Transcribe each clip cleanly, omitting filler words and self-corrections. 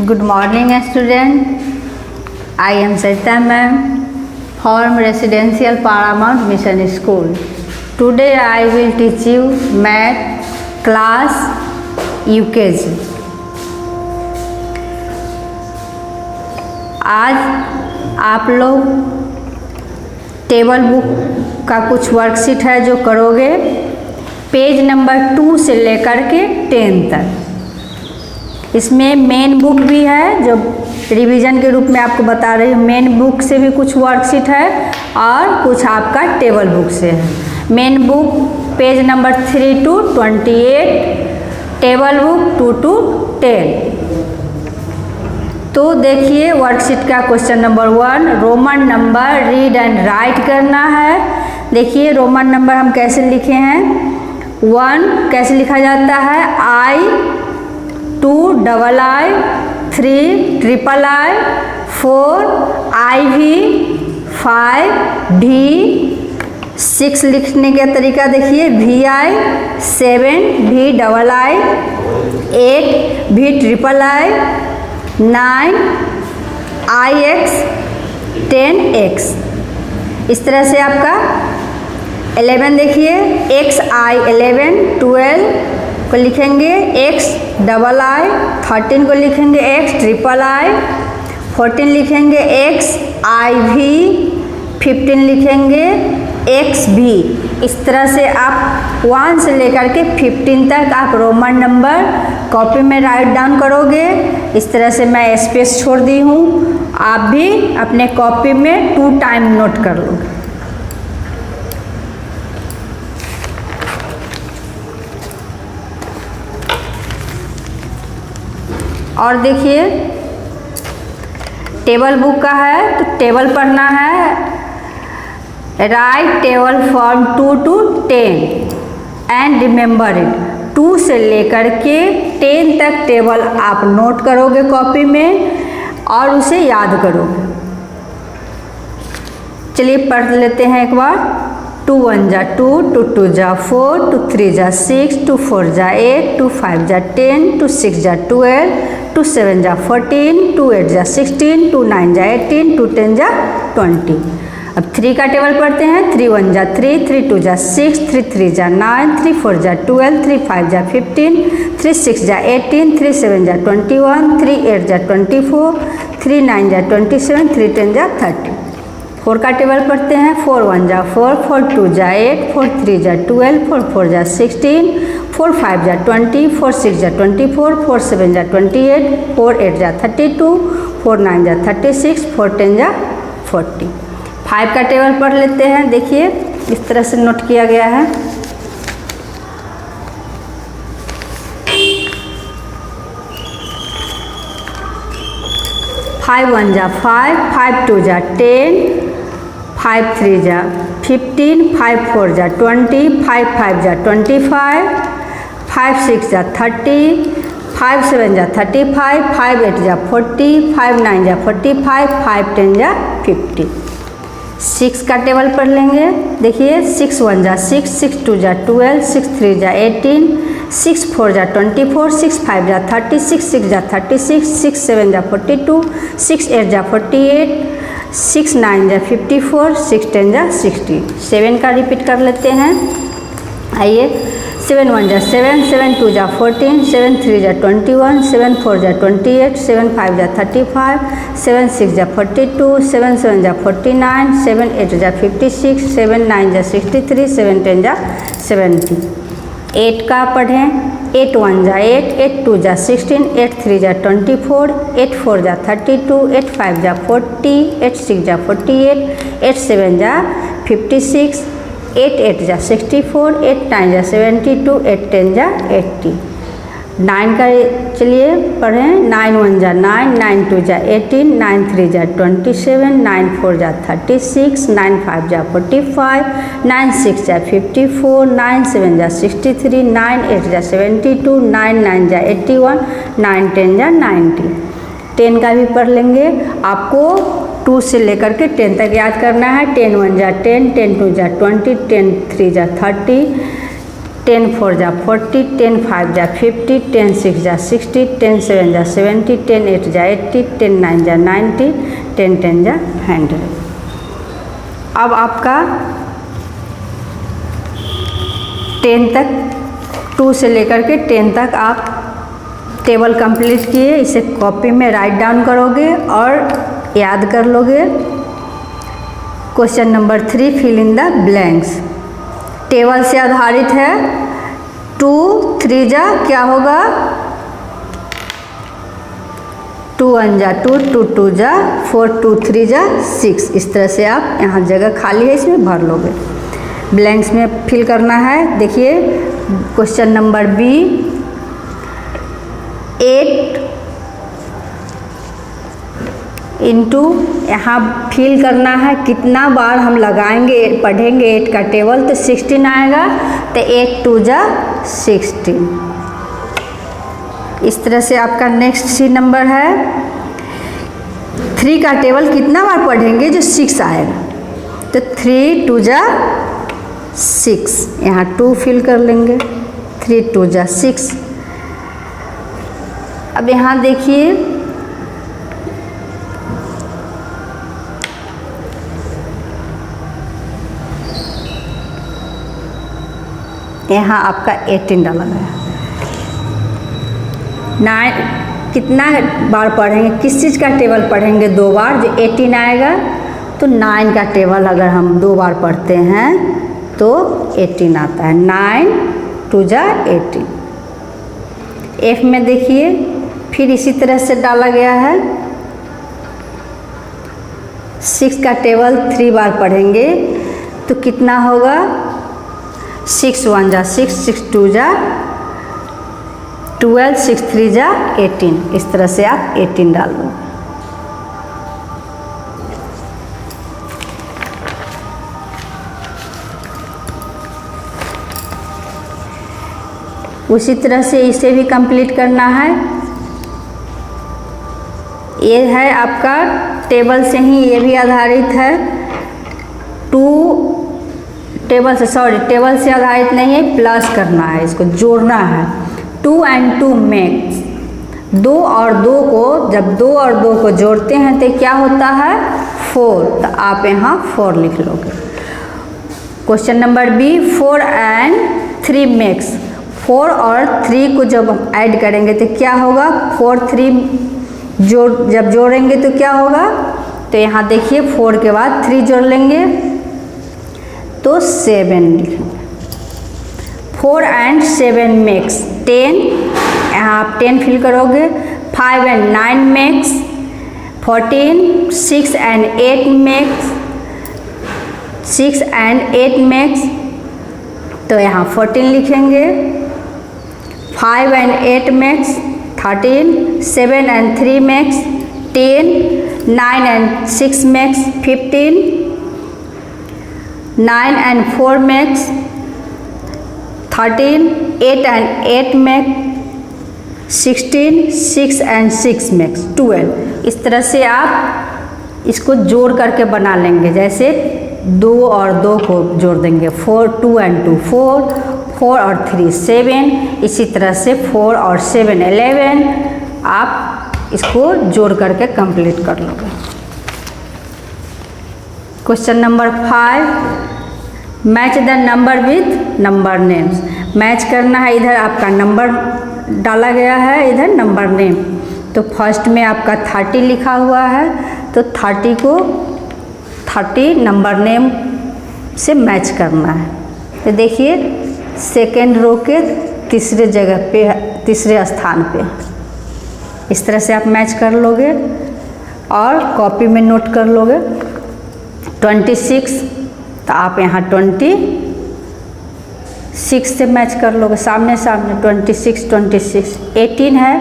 Good morning student. I am Saita ma'am from Residential Paramount Mission School. Today I will teach you math class UKG. आज आप लोग table book का कुछ worksheet है जो करोगे पेज नंबर 2 से लेकर के 10 तक। इसमें मेन बुक भी है जो रिवीजन के रूप में आपको बता रही हूँ। मेन बुक से भी कुछ वर्कशीट है और कुछ आपका टेबल बुक से है। Main book page number 3 to 28, table book 2 to 10। तो देखिए वर्कशीट का question number 1, Roman number read and right करना है। देखिए रोमन नंबर हम कैसे लिखे हैं। 1 कैसे लिखा जाता है, I, 2 double I, 3 triple I, 4 IV, 5 V, 6 लिखने का तरीका देखिए VI, 7 V double I, 8 V triple I, 9 IX, 10X। इस तरह से आपका 11 देखिए XI 11, 12 को लिखेंगे X डबल I, 13 को लिखेंगे X ट्रिपल I, 14 लिखेंगे X IV, 15 लिखेंगे XV। इस तरह से आप 1 से लेकर के 15 तक आप रोमन नंबर कॉपी में राइट डाउन करोगे। इस तरह से मैं स्पेस छोड़ दी हूँ, आप भी अपने कॉपी में 2 टाइम नोट कर लोगे। और देखिए टेबल बुक का है तो टेबल पढ़ना है। Right table from 2 to 10 and remember it. 2 से लेकर के 10 तक टेबल आप नोट करोगे कॉपी में और उसे याद करोगे। चलिए पढ़ लेते हैं एक बार। 2 1 जा 2, 2 2 जा 4, 2 3 जा 6, 2 4 जा 8, 2 5 जा 10, 2 6 जा 12, 2 7 जा 14, 2 8 जा 16, 2 9 जा 18, 2 10 जा 20। अब 3 का टेबल पढ़ते हैं। 3 1 जा 3, 3 2 जा 6, 3 3 जा 9, 3 4 जा 12, 3 5 जा 15, 3 6 जा 18, 3 7 जा 21, 3 8 जा 24, 3 9 जा 27, 3 10 जा 30। 4 का टेबल पढ़ते हैं। 4 1 जा 4, 4 2 जा 8, 4 3 जा 12, 4 4 जा 16, 4 5 जा 20, 4 6 जा 24, 4 7 जा 28, 4 8 जा 32, 4 9 जा 36, 4 10 जा 40। 5 का टेबल पढ़ लेते हैं। देखिए इस तरह से नोट किया गया है। फाइव 1 जा 5, 5 2 जा 10, 5 3 जा 15, 5 4 जा 20, 5 5 जा 25, 5 6 जा 30, 5 7 जा 35, 5 8 जा 40, 5 9 जा 45, 5 10 जा 50। 6 का टेबल पढ़ लेंगे। देखिए 6 1 जा 6, 6 2 जा 12, 6 3 जा 18, 6 4 जा 24, 6 5 जा 36, 6 जा 36, 6 7 जा 42, 6 8 जा 48, 6 9 जा 54, 6 10 जा 60। 7 का रिपीट कर लेते हैं। आइए 7 1 जा 7, 7 2 जा 14, 7 3 जा 21, 7 4 जा 28, 7 5 जा 35, 7 6 जा 42, 7 7 जा 49, 7 8 जा 56, 7 9 जा 63, 7 10 जा 70। 8 का पढ़ें। 8 1 जा 8, 8 2 जा 16, 8 3 जा 24, 8 4 जा 32, 8 5 जा 40, 8 6 जा 48, 8 7 जा 56, 8 8 जा 64, 8 9 जा 72, 8 10 जा 80। 9 का चलिए पढ़ें। 9 1 जा 9, 9 2 जा 18, 9 3 जा 27, 9 4 जा 36, 9 5 जा 45, 9 6 जा 54, 9 7 जा 63, 9 8 जा 72, 9 9 जा 81, 9 10 जा 90। 10 का भी पढ़ लेंगे। आपको 2 से लेकर के 10 तक याद करना है। 10 1 जा 10, 10 2 जा 20, 10 3 जा 30, 10 4 जा 40, 10 5 जा 50, 10 6 जा 60, 10 7 जा 70, 10 8 जा 80, 10 9 जा 90, 10 10 जा 100। अब आपका 10 तक 2 से लेकर के 10 तक आप टेबल कंप्लीट किए। इसे कॉपी में राइट डाउन करोगे और याद कर लोगे। Question number 3, fill in the blanks. Table से आधारित है। 2 3 जा क्या होगा, 2 1 जा 2, 2 2 जा 4, 2 3 जा 6। इस तरह से आप यहाँ जगह खाली है इसमें भर लोगे। ब्लैंक्स में फिल करना है। देखिए क्वेश्चन नंबर बी, 8 इंटू यहाँ फिल करना है कितना बार हम लगाएंगे, पढ़ेंगे 8 का टेबल तो 16 आएगा। तो 8 2 जा 16। इस तरह से आपका नेक्स्ट सी नंबर है। 3 का टेबल कितना बार पढ़ेंगे जो 6 आएगा। तो 3 2 जा 6, यहाँ 2 फिल कर लेंगे। 3 2 जा 6। अब यहाँ देखिए यहाँ आपका 18 डाला गया। 9 कितना बार पढ़ेंगे, किस चीज़ का टेबल पढ़ेंगे 2 बार जो 18 आएगा। तो 9 का टेबल अगर हम 2 बार पढ़ते हैं तो 18 आता है। 9 2 जा 18। एफ में देखिए फिर इसी तरह से डाला गया है। 6 का टेबल 3 बार पढ़ेंगे तो कितना होगा, 6 1 जा 6, 6 2 जा 12, 6 3 जा 18। इस तरह से आप 18 डाल दो। उसी तरह से इसे भी कंप्लीट करना है। ये है आपका टेबल से ही, ये भी आधारित है। 2 टेबल से आधारित नहीं है, प्लस करना है, इसको जोड़ना है। 2 and 2 मेक्स, 2 और 2 को जब 2 और 2 को जोड़ते हैं तो क्या होता है 4। तो आप यहाँ 4 लिख लोगे। Question number B, 4 and 3 makes. 4 और 3 को जब हम ऐड करेंगे तो क्या होगा, 4 3 जब जोड़ेंगे तो क्या होगा। तो यहाँ देखिए 4 के बाद 3 जोड़ लेंगे तो 7 लिखेंगे। 4 and 7 मेक्स 10। यहाँ आप 10 फिल करोगे। 5 and 9 makes 14। 6 and 8 makes 6 and 8 makes, तो यहाँ 14 लिखेंगे। 5 and 8 makes 13। 7 and 3 makes 10। 9 and 6 makes 15। 9 and 4 makes 13। 8 and 8 makes 16। 6 and 6 makes 12। इस तरह से आप इसको जोड़ करके बना लेंगे। जैसे 2 और 2 को जोड़ देंगे, 4 2 and 2 4, 4 और 3 7। इसी तरह से 4 और 7 11। आप इसको जोड़ करके कंप्लीट कर लोगे। Question number 5, match the number with number names. Match करना है, इधर आपका नंबर डाला गया है, इधर नंबर नेम। तो फर्स्ट में आपका 30 लिखा हुआ है, तो 30 को 30 नंबर नेम से मैच करना है। तो देखिए सेकेंड रो के तीसरे जगह पे, तीसरे स्थान पे इस तरह से आप मैच कर लोगे और कॉपी में नोट कर लोगे। 26, तो आप यहाँ 26 से मैच कर लोगे सामने सामने। 26 26। 18 है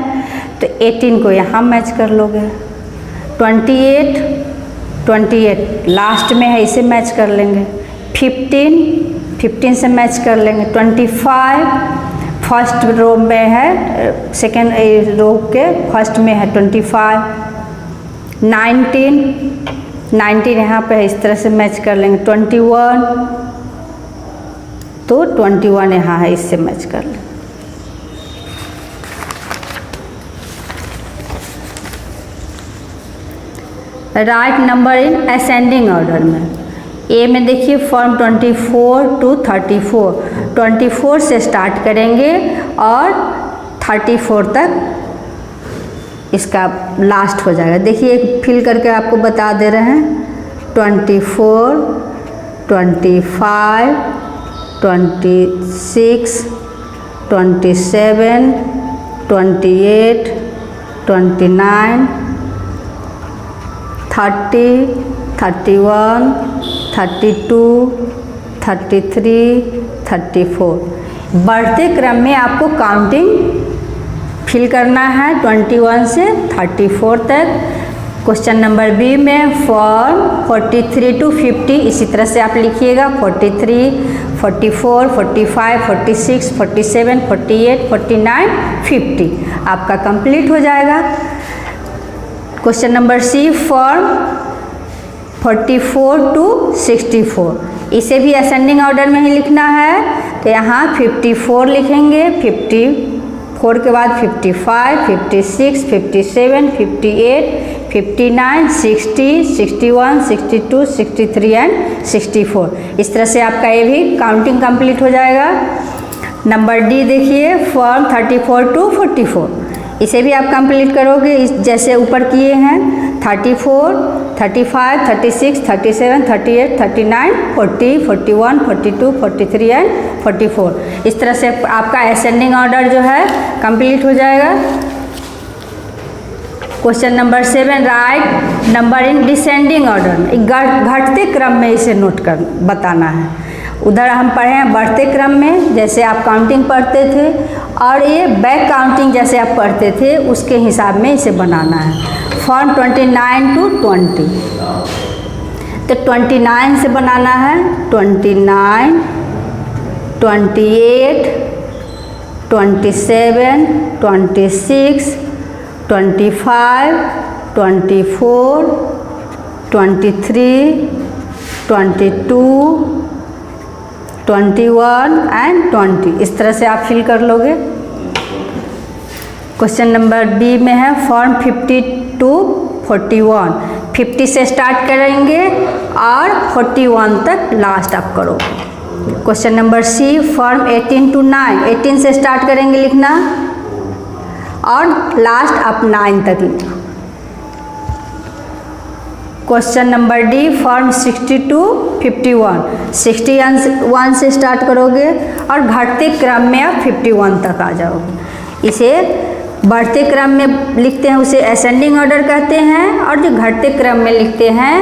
तो 18 को यहाँ मैच कर लोगे। 28 28 लास्ट में है, इसे मैच कर लेंगे। 15 से मैच कर लेंगे। 25 फर्स्ट रो में है, सेकेंड रो के फर्स्ट में है 25। 19 यहाँ पे है, इस तरह से मैच कर लेंगे। 21 तो 21 यहाँ है, इससे मैच कर लें। Right number in ascending order में। ए में देखिए फॉर्म 24 to 34, 24 से स्टार्ट करेंगे और 34 तक इसका लास्ट हो जाएगा। देखिए फिल करके आपको बता दे रहे हैं 24, 25, 26, 27, 28, 29, 30, 31, 32, 33, 34। बढ़ते क्रम में आपको काउंटिंग फिल करना है 21 से 34 तक। क्वेश्चन नंबर बी में फॉर्म 43 to 50 इसी तरह से आप लिखिएगा 43, 44, 45, 46, 47, 48, 49, 50 आपका कंप्लीट हो जाएगा। Question number C from 44 to 64, इसे भी असेंडिंग ऑर्डर में ही लिखना है। तो यहाँ 54 लिखेंगे, 54 के बाद 55, 56, 57, 58, 59, 60, 61, 62, 63 एंड 64। इस तरह से आपका ये भी काउंटिंग कंप्लीट हो जाएगा। नंबर डी देखिए फॉर्म 34 to 44, इसे भी आप कंप्लीट करोगे इस जैसे ऊपर किए हैं 34, 35, 36, 37, 38, 39, 40, 41, 42, 43 एंड 44। इस तरह से आपका असेंडिंग ऑर्डर जो है कंप्लीट हो जाएगा। Question number 7 right number in descending order में, घटते क्रम में इसे नोट कर बताना है। उधर हम पढ़े हैं बढ़ते क्रम में जैसे आप काउंटिंग पढ़ते थे, और ये बैक काउंटिंग जैसे आप पढ़ते थे उसके हिसाब में इसे बनाना है। फॉर्म 29 to 20, तो 29 से बनाना है 29, 28, 27, 26, 25, 24, 23, 22, 21 एंड 20। इस तरह से आप फिल कर लोगे। क्वेश्चन नंबर बी में है फॉर्म 50 to 41, 50 से स्टार्ट करेंगे और 41 तक लास्ट आप करोगे। Question number C from 18 to 9, 18 से स्टार्ट करेंगे लिखना और लास्ट आप 9 तक लिखना। Question number D form 60 to 51, 61 से स्टार्ट करोगे और घटते क्रम में आप 51 तक आ जाओगे। इसे बढ़ते क्रम में लिखते हैं उसे असेंडिंग ऑर्डर कहते हैं, और जो घटते क्रम में लिखते हैं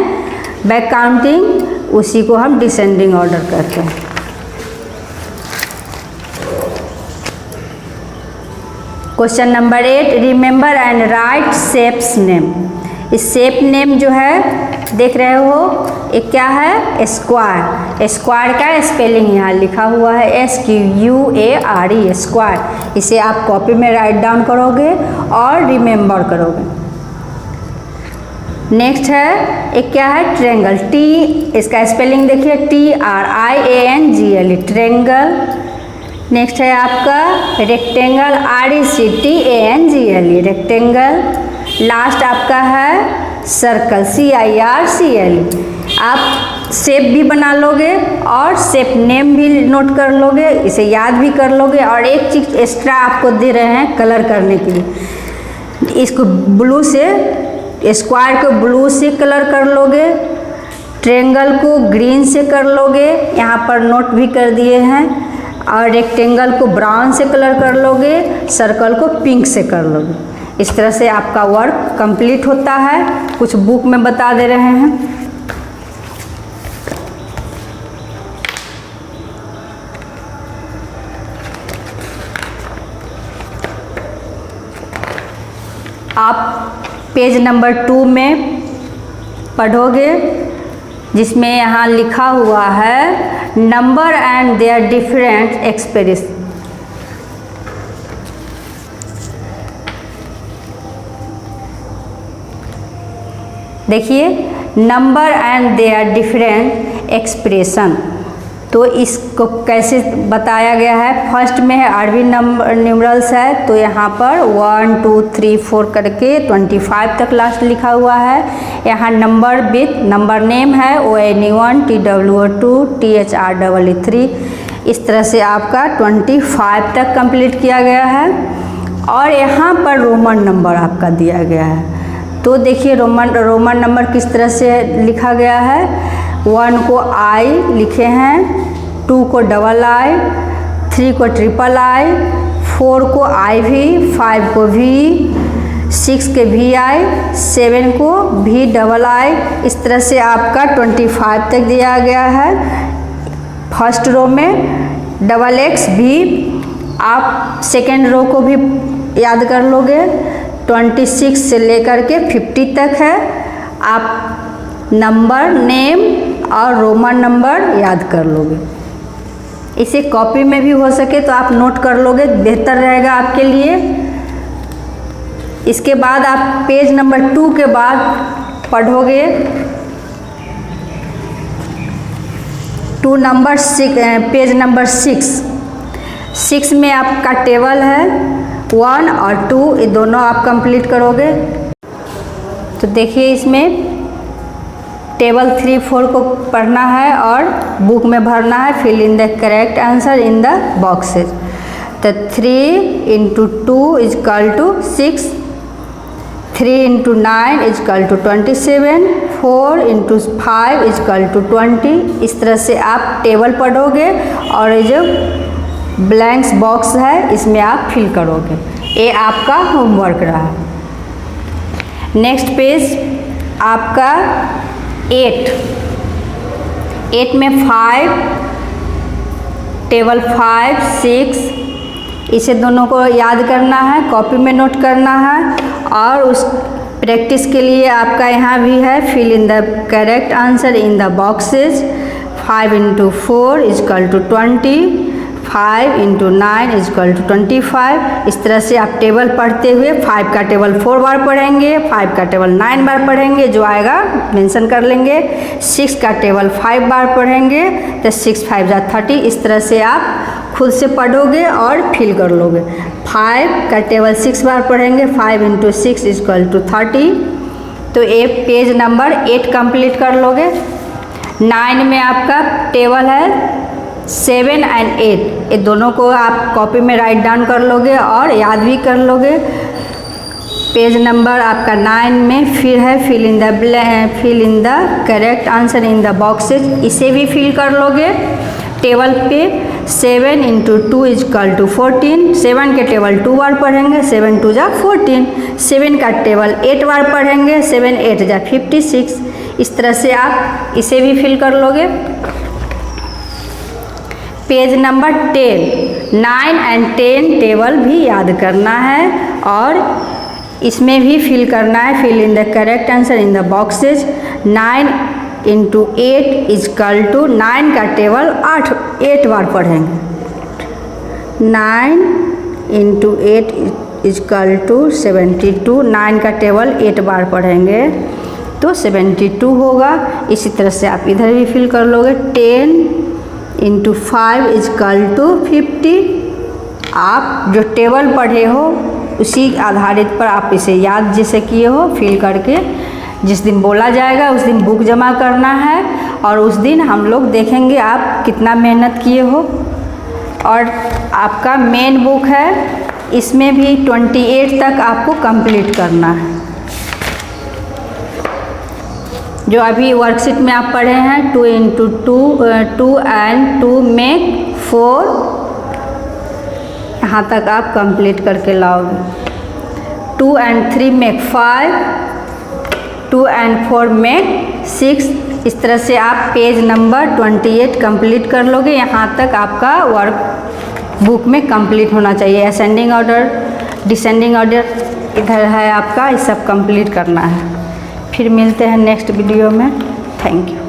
बैक काउंटिंग उसी को हम डिसेंडिंग ऑर्डर कहते हैं। Question number 8 remember and right shapes name. इस शेप नेम जो है देख रहे हो ये क्या है स्क्वायर। स्क्वायर का स्पेलिंग यहाँ लिखा हुआ है SQUARE स्क्वायर। इसे आप कॉपी में राइट डाउन करोगे और रिमेंबर करोगे। नेक्स्ट है एक क्या है ट्रेंगल, T इसका स्पेलिंग देखिए TRIANGLE ट्रेंगल। नेक्स्ट है आपका रेक्टेंगल RECTANGLE रेक्टेंगल। लास्ट आपका है सर्कल CIRCLE। आप शेप भी बना लोगे और शेप नेम भी नोट कर लोगे, इसे याद भी कर लोगे। और एक चीज़ एक्स्ट्रा आपको दे रहे हैं कलर करने के लिए, इसको ब्लू से स्क्वायर को ब्लू से कलर कर लोगे, ट्रेंगल को ग्रीन से कर लोगे, यहाँ पर नोट भी कर दिए हैं। और रेक्टेंगल को ब्राउन से कलर कर लोगे, सर्कल को पिंक से कर लोगे। इस तरह से आपका वर्क कंप्लीट होता है। कुछ बुक में बता दे रहे हैं। आप पेज नंबर 2 में पढ़ोगे जिसमें यहाँ लिखा हुआ है number and their different expression. देखिए number and their different expression, तो इस इसको कैसे बताया गया है। फर्स्ट में है अरबी नंबर न्यूमरल्स है, तो यहाँ पर 1 2 3 4 करके 25 तक लास्ट लिखा हुआ है। यहाँ नंबर विथ नंबर नेम है ONE1 TWO2 THREE। इस तरह से आपका 25 तक कंप्लीट किया गया है। और यहाँ पर रोमन नंबर आपका दिया गया है, तो देखिए रोमन नंबर किस तरह से लिखा गया है। 1 को I लिखे हैं, 2 को II, 3 को III, 4 को IV, 5 को V, 6 के VI, 7 को VII। इस तरह से आपका 25 तक दिया गया है। फर्स्ट रो में XXV, आप सेकेंड रो को भी याद कर लोगे। 26 से लेकर के 50 तक है। आप नंबर नेम और रोमन नंबर याद कर लोगे। इसे कॉपी में भी हो सके तो आप नोट कर लोगे, बेहतर रहेगा आपके लिए। इसके बाद आप पेज नंबर 2 के बाद पढ़ोगे पेज नंबर 6 में आपका टेबल है 1 और 2, ये दोनों आप कंप्लीट करोगे। तो देखिए इसमें टेबल 3 4 को पढ़ना है और बुक में भरना है। Fill in the correct answer in the boxes. तो 3 × 2 = 6, 3 × 9 = 27, 4 × 5 = 20। इस तरह से आप टेबल पढ़ोगे और ये जो ब्लैंक्स बॉक्स है इसमें आप फिल करोगे। ये आपका होमवर्क रहा। नेक्स्ट पेज आपका 8 में 5, टेबल 5 6, इसे दोनों को याद करना है, कॉपी में नोट करना है। और उस प्रैक्टिस के लिए आपका यहाँ भी है fill in the correct answer in the boxes. 5 × 4 = 20, 5 × 9 = 25। इस तरह से आप टेबल पढ़ते हुए 5 का टेबल 4 बार पढ़ेंगे, 5 का टेबल 9 बार पढ़ेंगे, जो आएगा मेंशन कर लेंगे। 6 का टेबल 5 बार पढ़ेंगे, तो 6 × 5 = 30। इस तरह से आप खुद से पढ़ोगे और फिल कर लोगे। 5 का टेबल 6 बार पढ़ेंगे, 5 × 6 = 30। तो ये पेज नंबर 8 कंप्लीट कर लोगे। 9 में आपका टेबल है 7 और 8, ये दोनों को आप कॉपी में राइट डाउन कर लोगे और याद भी कर लोगे। पेज नंबर आपका 9 में फिर है fill in the correct answer in the boxes, इसे भी फिल कर लोगे। टेबल पे 7 × 2 = 14, 7 के टेबल 2 बार पढ़ेंगे, 7 × 2 = 14। 7 का टेबल 8 बार पढ़ेंगे, 7 × 8 = 56। इस तरह से आप इसे भी फिल कर लोगे। पेज नंबर 10, 9 और 10 टेबल भी याद करना है और इसमें भी फिल करना है fill in the correct answer in the boxes. 9 × 8 = 9 का टेबल 8 बार पढ़ेंगे। 9 × 8 = 72, 9 का टेबल 8 बार पढ़ेंगे तो 72 होगा। इसी तरह से आप इधर भी फिल कर लोगे। 10 × 5 = 50। आप जो टेबल पढ़े हो उसी आधारित पर आप इसे याद जैसे किए हो फिल करके जिस दिन बोला जाएगा उस दिन बुक जमा करना है और उस दिन हम लोग देखेंगे आप कितना मेहनत किए हो। और आपका मेन बुक है, इसमें भी 28 तक आपको कंप्लीट करना है। जो अभी वर्कशीट में आप पढ़े हैं 2 × 2 and 2 make 4, यहाँ तक आप कंप्लीट करके लाओगे। 2 and 3 make 5, 2 and 4 make 6। इस तरह से आप पेज नंबर 28 कंप्लीट कर लोगे। यहाँ तक आपका वर्क बुक में कंप्लीट होना चाहिए। असेंडिंग ऑर्डर, डिसेंडिंग ऑर्डर इधर है आपका, ये सब कंप्लीट करना है। फिर मिलते हैं नेक्स्ट वीडियो में। Thank you.